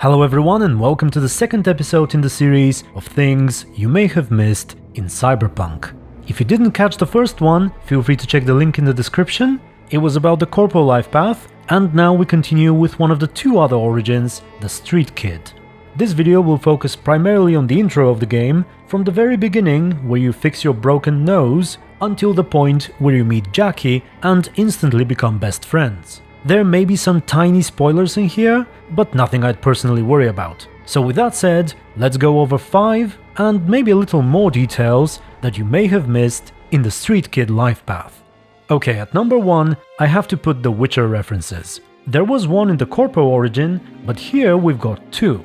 Hello everyone and welcome to the second episode in the series of things you may have missed in Cyberpunk. If you didn't catch the first one, feel free to check the link in the description. It was about the Corpo Lifepath, and now we continue with one of the two other origins, the Street Kid. This video will focus primarily on the intro of the game, from the very beginning where you fix your broken nose, until the point where you meet Jackie and instantly become best friends. There may be some tiny spoilers in here, but nothing I'd personally worry about. So with that said, let's go over 5 and maybe a little more details that you may have missed in the Street Kid Lifepath. Okay, at number 1, I have to put the Witcher references. There was one in the Corpo origin, but here we've got 2.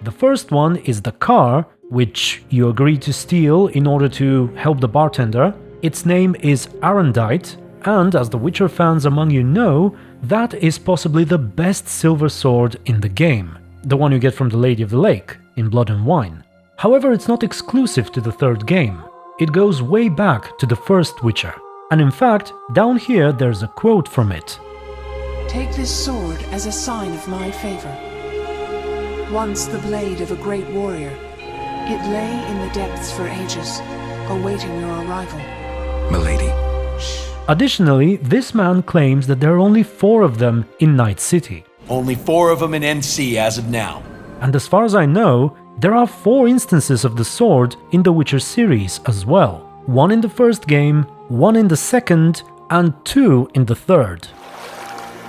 The first one is the car, which you agreed to steal in order to help the bartender. Its name is Arendite, and as the Witcher fans among you know, that is possibly the best silver sword in the game, the one you get from the Lady of the Lake in Blood and Wine. However, it's not exclusive to the third game. It goes way back to the first Witcher. And in fact, down here there's a quote from it. "Take this sword as a sign of my favor. Once the blade of a great warrior, it lay in the depths for ages, awaiting your arrival." Milady. Additionally, this man claims that there are only 4 of them in Night City. Only 4 of them in NC as of now. And as far as I know, there are 4 instances of the sword in the Witcher series as well. 1 in the first game, 1 in the second, and 2 in the third.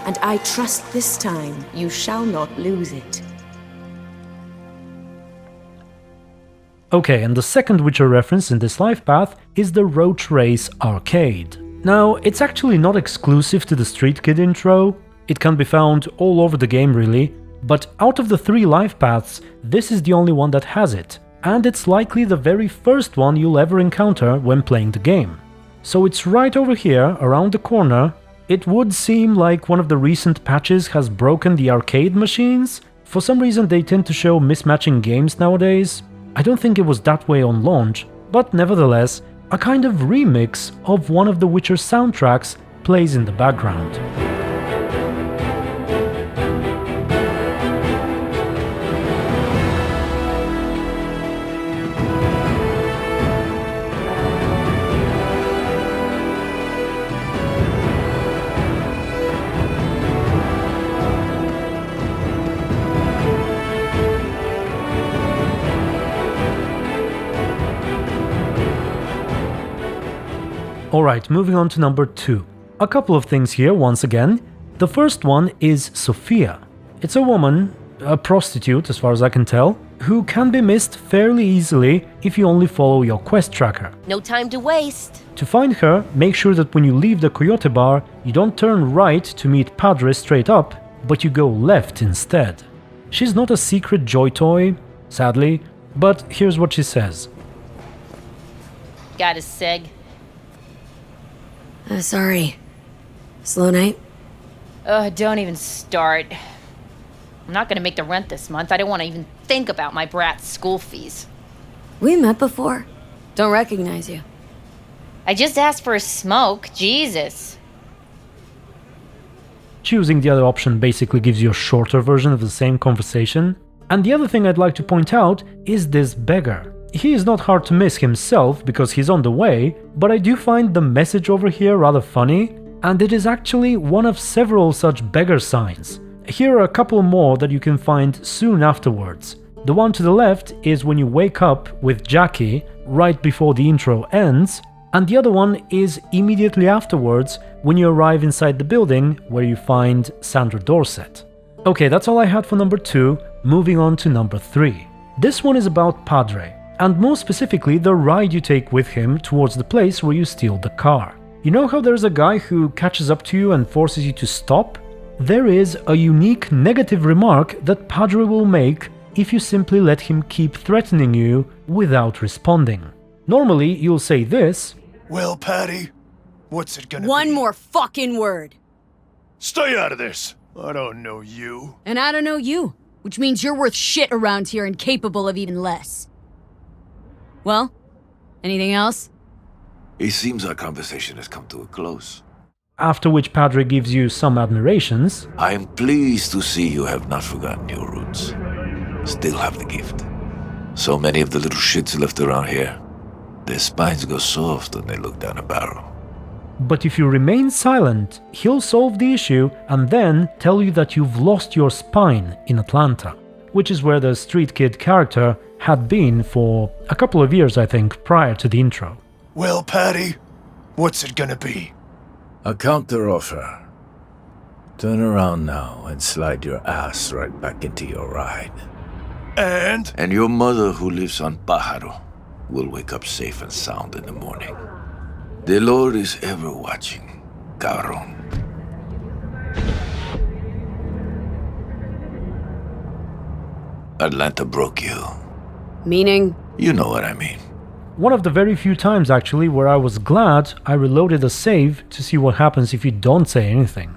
And I trust this time you shall not lose it. Okay, and the second Witcher reference in this Lifepath is the Roach Race arcade. Now, it's actually not exclusive to the Street Kid intro, it can be found all over the game really, but out of the 3 Lifepaths, this is the only one that has it, and it's likely the very first one you'll ever encounter when playing the game. So it's right over here, around the corner. It would seem like one of the recent patches has broken the arcade machines. For some reason they tend to show mismatching games nowadays. I don't think it was that way on launch, but nevertheless, a kind of remix of one of the Witcher soundtracks plays in the background. Alright, moving on to number 2. A couple of things here once again. The first one is Sofia. It's a woman, a prostitute as far as I can tell, who can be missed fairly easily if you only follow your quest tracker. No time to waste. To find her, make sure that when you leave the Coyote Bar, you don't turn right to meet Padre straight up, but you go left instead. She's not a secret joy toy, sadly, but here's what she says. Got a seg. Sorry. Slow night? Don't even start. I'm not gonna make the rent this month. I don't want to even think about my brat's school fees. We met before. Don't recognize you. I just asked for a smoke. Jesus. Choosing the other option basically gives you a shorter version of the same conversation. And the other thing I'd like to point out is this beggar. He is not hard to miss himself because he's on the way, but I do find the message over here rather funny, and it is actually one of several such beggar signs. Here are a couple more that you can find soon afterwards. The one to the left is when you wake up with Jackie right before the intro ends, and the other one is immediately afterwards when you arrive inside the building where you find Sandra Dorset. Okay, that's all I had for number 2, moving on to number 3. This one is about Padre, and more specifically the ride you take with him towards the place where you steal the car. You know how there's a guy who catches up to you and forces you to stop? There is a unique negative remark that Padre will make if you simply let him keep threatening you without responding. Normally you'll say this, "Well, Patty, what's it gonna be?" One more fucking word. "Stay out of this. I don't know you." And I don't know you, which means you're worth shit around here and capable of even less. Well, anything else? It seems our conversation has come to a close. after which Padre gives you some admirations. I am pleased to see you have not forgotten your roots. still have the gift. So many of the little shits left around here, their spines go soft when they look down a barrel. But if you remain silent, he'll solve the issue and then tell you that you've lost your spine in Atlanta, which is where the Street Kid character had been for a couple of years, I think, prior to the intro. Well, Patty, what's it gonna be? A counter offer. Turn around now and slide your ass right back into your ride. And your mother, who lives on Pájaro, will wake up safe and sound in the morning. The Lord is ever watching, cabrón. Atlanta broke you. Meaning? You know what I mean. One of the very few times, actually, where I was glad I reloaded a save to see what happens if you don't say anything.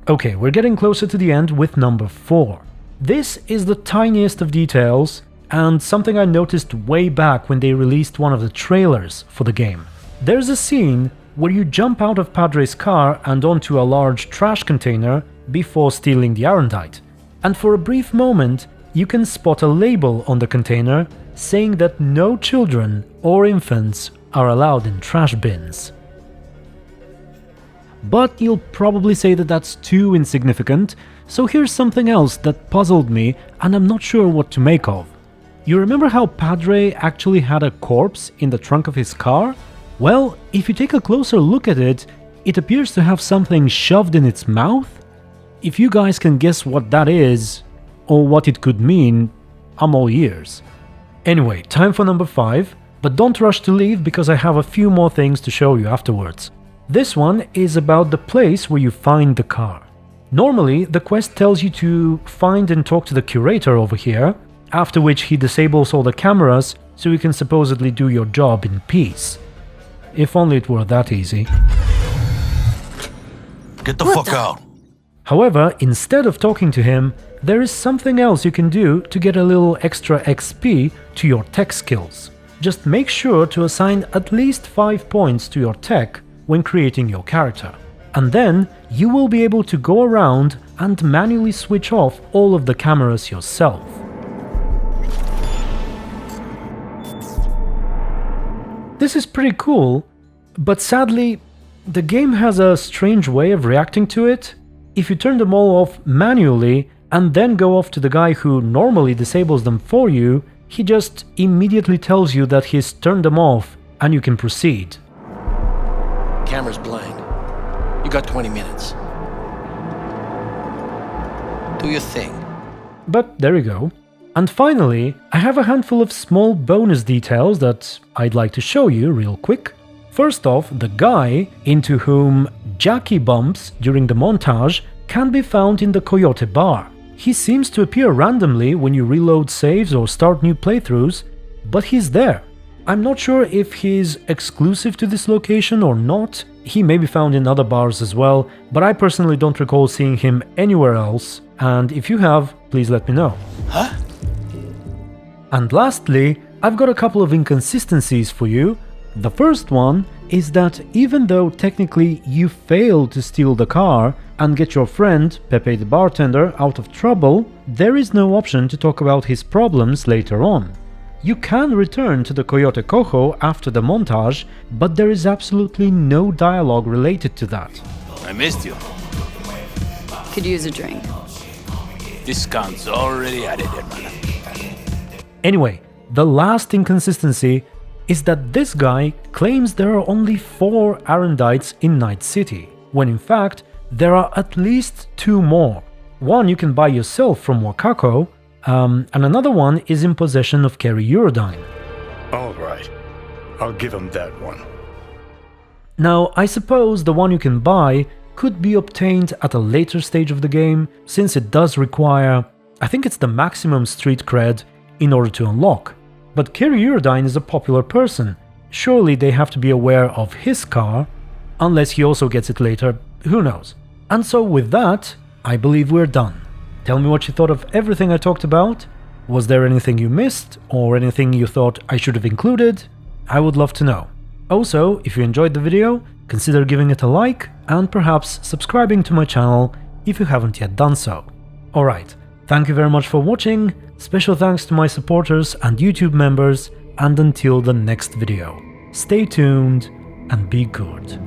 Okay, we're getting closer to the end with number 4. This is the tiniest of details, and something I noticed way back when they released one of the trailers for the game. There's a scene where you jump out of Padre's car and onto a large trash container before stealing the Arendite, and for a brief moment you can spot a label on the container saying that no children or infants are allowed in trash bins. But you'll probably say that that's too insignificant, so here's something else that puzzled me and I'm not sure what to make of. You remember how Padre actually had a corpse in the trunk of his car? Well, if you take a closer look at it, it appears to have something shoved in its mouth. If you guys can guess what that is, or what it could mean, I'm all ears. Anyway, time for number 5, but don't rush to leave because I have a few more things to show you afterwards. This one is about the place where you find the car. Normally, the quest tells you to find and talk to the curator over here, after which he disables all the cameras so you can supposedly do your job in peace. If only it were that easy. Get the fuck out. However, instead of talking to him, there is something else you can do to get a little extra XP to your tech skills. Just make sure to assign at least 5 points to your tech when creating your character. And then you will be able to go around and manually switch off all of the cameras yourself. This is pretty cool, but sadly, the game has a strange way of reacting to it. If you turn them all off manually and then go off to the guy who normally disables them for you, he just immediately tells you that he's turned them off and you can proceed. Camera's blind. You got 20 minutes. Do your thing. But there you go. And finally, I have a handful of small bonus details that I'd like to show you real quick. First off, the guy into whom Jackie bumps during the montage can be found in the Coyote Bar. He seems to appear randomly when you reload saves or start new playthroughs, but he's there. I'm not sure if he's exclusive to this location or not. He may be found in other bars as well, but I personally don't recall seeing him anywhere else, and if you have, please let me know. Huh? And lastly, I've got a couple of inconsistencies for you. The first one is that even though technically you failed to steal the car and get your friend, Pepe the bartender, out of trouble, there is no option to talk about his problems later on. You can return to the Coyote Cojo after the montage, but there is absolutely no dialogue related to that. I missed you. Could use a drink. Discount's already added, hermana. Anyway, the last inconsistency is that this guy claims there are only 4 Arendites in Night City, when in fact there are at least 2 more. One you can buy yourself from Wakako, and another one is in possession of Kerry Eurodyne. Alright, I'll give him that one. Now, I suppose the one you can buy could be obtained at a later stage of the game, since it does require, I think it's the maximum street cred in order to unlock. But Kerry Eurodyne is a popular person. Surely they have to be aware of his car, unless he also gets it later, who knows. And so with that, I believe we're done. Tell me what you thought of everything I talked about. Was there anything you missed, or anything you thought I should have included? I would love to know. Also, if you enjoyed the video, consider giving it a like, and perhaps subscribing to my channel if you haven't yet done so. Alright, thank you very much for watching, Special thanks to my supporters and YouTube members, and until the next video, stay tuned and be good.